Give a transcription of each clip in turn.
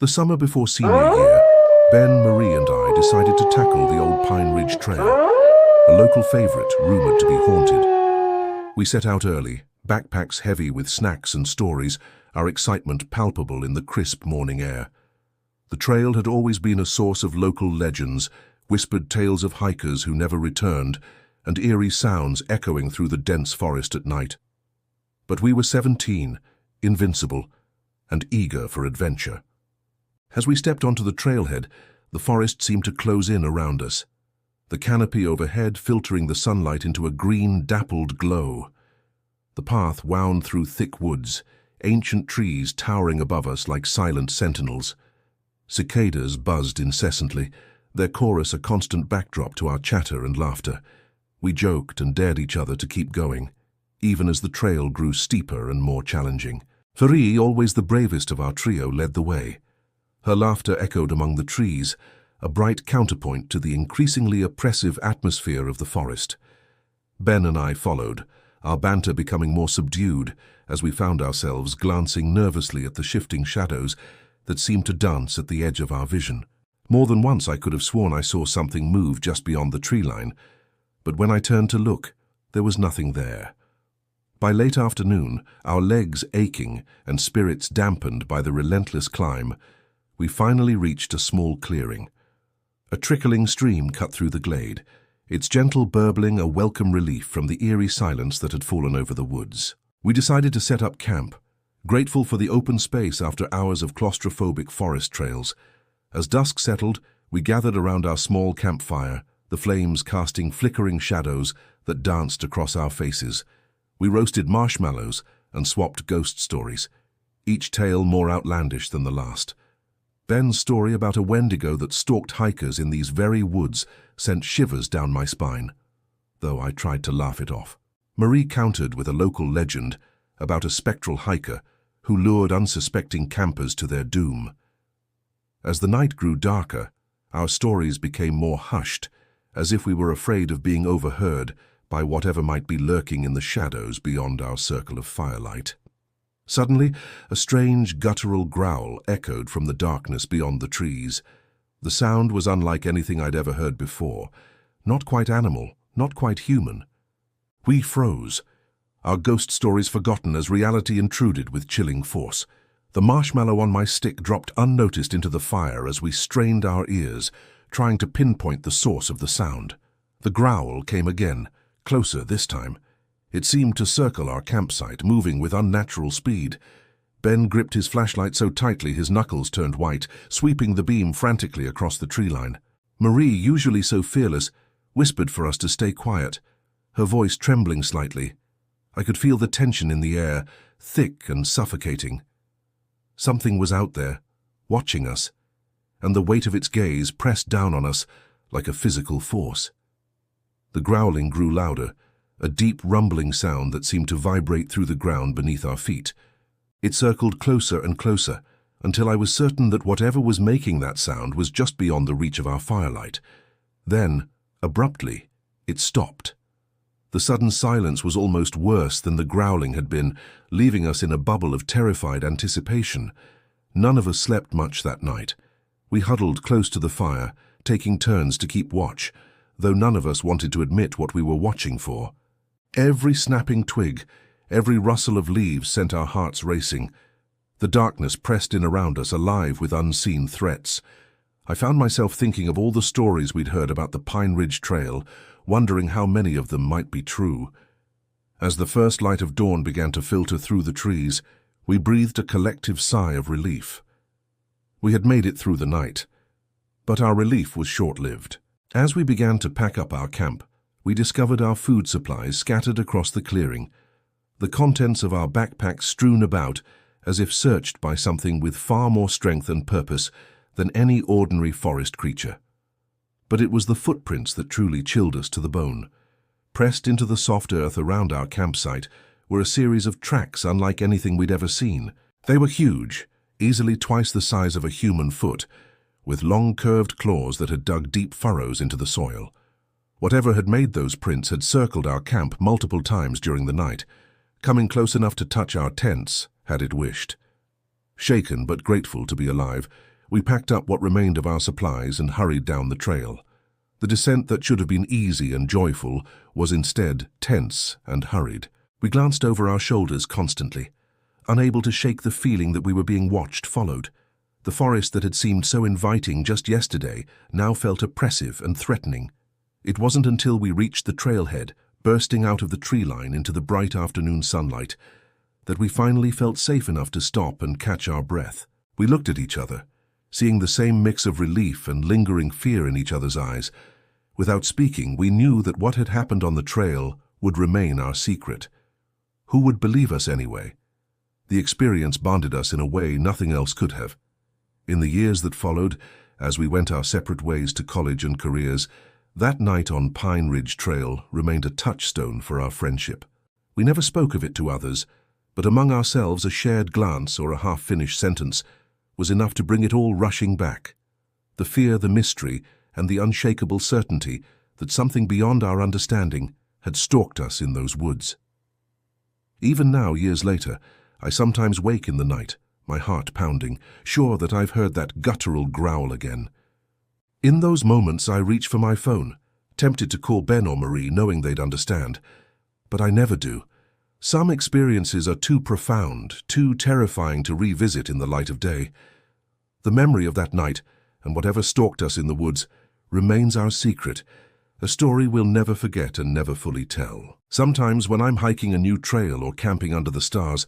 The summer before senior year, Ben, Marie and I decided to tackle the old Pine Ridge Trail, a local favorite rumored to be haunted. We set out early, backpacks heavy with snacks and stories, our excitement palpable in the crisp morning air. The trail had always been a source of local legends, whispered tales of hikers who never returned, and eerie sounds echoing through the dense forest at night. But we were 17, invincible, and eager for adventure. As we stepped onto the trailhead, the forest seemed to close in around us, the canopy overhead filtering the sunlight into a green, dappled glow. The path wound through thick woods, ancient trees towering above us like silent sentinels. Cicadas buzzed incessantly, their chorus a constant backdrop to our chatter and laughter. We joked and dared each other to keep going, even as the trail grew steeper and more challenging. Marie, always the bravest of our trio, led the way. Her laughter echoed among the trees, a bright counterpoint to the increasingly oppressive atmosphere of the forest. Ben and I followed, our banter becoming more subdued as we found ourselves glancing nervously at the shifting shadows that seemed to dance at the edge of our vision. More than once I could have sworn I saw something move just beyond the tree line, but when I turned to look, there was nothing there. By late afternoon, our legs aching and spirits dampened by the relentless climb, we finally reached a small clearing. A trickling stream cut through the glade, its gentle burbling a welcome relief from the eerie silence that had fallen over the woods. We decided to set up camp, grateful for the open space after hours of claustrophobic forest trails. As dusk settled, we gathered around our small campfire, the flames casting flickering shadows that danced across our faces. We roasted marshmallows and swapped ghost stories, each tale more outlandish than the last. Ben's story about a Wendigo that stalked hikers in these very woods sent shivers down my spine, though I tried to laugh it off. Marie countered with a local legend about a spectral hiker who lured unsuspecting campers to their doom. As the night grew darker, our stories became more hushed, as if we were afraid of being overheard by whatever might be lurking in the shadows beyond our circle of firelight. Suddenly, a strange guttural growl echoed from the darkness beyond the trees. The sound was unlike anything I'd ever heard before. Not quite animal, not quite human. We froze, our ghost stories forgotten as reality intruded with chilling force. The marshmallow on my stick dropped unnoticed into the fire as we strained our ears, trying to pinpoint the source of the sound. The growl came again, closer this time. It seemed to circle our campsite, moving with unnatural speed. Ben gripped his flashlight so tightly his knuckles turned white, sweeping the beam frantically across the tree line. Marie, usually so fearless, whispered for us to stay quiet, her voice trembling slightly. I could feel the tension in the air, thick and suffocating. Something was out there, watching us, and the weight of its gaze pressed down on us like a physical force. The growling grew louder, a deep rumbling sound that seemed to vibrate through the ground beneath our feet. It circled closer and closer, until I was certain that whatever was making that sound was just beyond the reach of our firelight. Then, abruptly, it stopped. The sudden silence was almost worse than the growling had been, leaving us in a bubble of terrified anticipation. None of us slept much that night. We huddled close to the fire, taking turns to keep watch, though none of us wanted to admit what we were watching for. Every snapping twig, every rustle of leaves sent our hearts racing. The darkness pressed in around us, alive with unseen threats. I found myself thinking of all the stories we'd heard about the Pine Ridge Trail, wondering how many of them might be true. As the first light of dawn began to filter through the trees, we breathed a collective sigh of relief. We had made it through the night, but our relief was short-lived. As we began to pack up our camp, we discovered our food supplies scattered across the clearing, the contents of our backpacks strewn about as if searched by something with far more strength and purpose than any ordinary forest creature. But it was the footprints that truly chilled us to the bone. Pressed into the soft earth around our campsite were a series of tracks unlike anything we'd ever seen. They were huge, easily twice the size of a human foot, with long curved claws that had dug deep furrows into the soil. Whatever had made those prints had circled our camp multiple times during the night, coming close enough to touch our tents had it wished. Shaken but grateful to be alive, We packed up what remained of our supplies and hurried down the trail. The descent that should have been easy and joyful was instead tense and hurried. We glanced over our shoulders constantly, unable to shake the feeling that we were being watched, followed. The forest that had seemed so inviting just yesterday now felt oppressive and threatening. It wasn't until we reached the trailhead, bursting out of the tree line into the bright afternoon sunlight, that we finally felt safe enough to stop and catch our breath. We looked at each other, seeing the same mix of relief and lingering fear in each other's eyes. Without speaking, we knew that what had happened on the trail would remain our secret. Who would believe us anyway? The experience bonded us in a way nothing else could have. In the years that followed, as we went our separate ways to college and careers, that night on Pine Ridge Trail remained a touchstone for our friendship. We never spoke of it to others, but among ourselves a shared glance or a half-finished sentence was enough to bring it all rushing back. The fear, the mystery, and the unshakable certainty that something beyond our understanding had stalked us in those woods. Even now, years later, I sometimes wake in the night, my heart pounding, sure that I've heard that guttural growl again. In those moments, I reach for my phone, tempted to call Ben or Marie, knowing they'd understand. But I never do. Some experiences are too profound, too terrifying to revisit in the light of day. The memory of that night, and whatever stalked us in the woods, remains our secret, a story we'll never forget and never fully tell. Sometimes when I'm hiking a new trail or camping under the stars,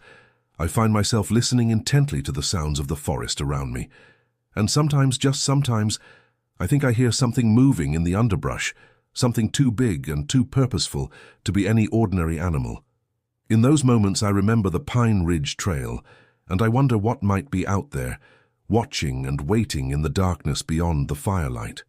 I find myself listening intently to the sounds of the forest around me. And sometimes, just sometimes, I think I hear something moving in the underbrush, something too big and too purposeful to be any ordinary animal. In those moments I remember the Pine Ridge Trail, and I wonder what might be out there, watching and waiting in the darkness beyond the firelight.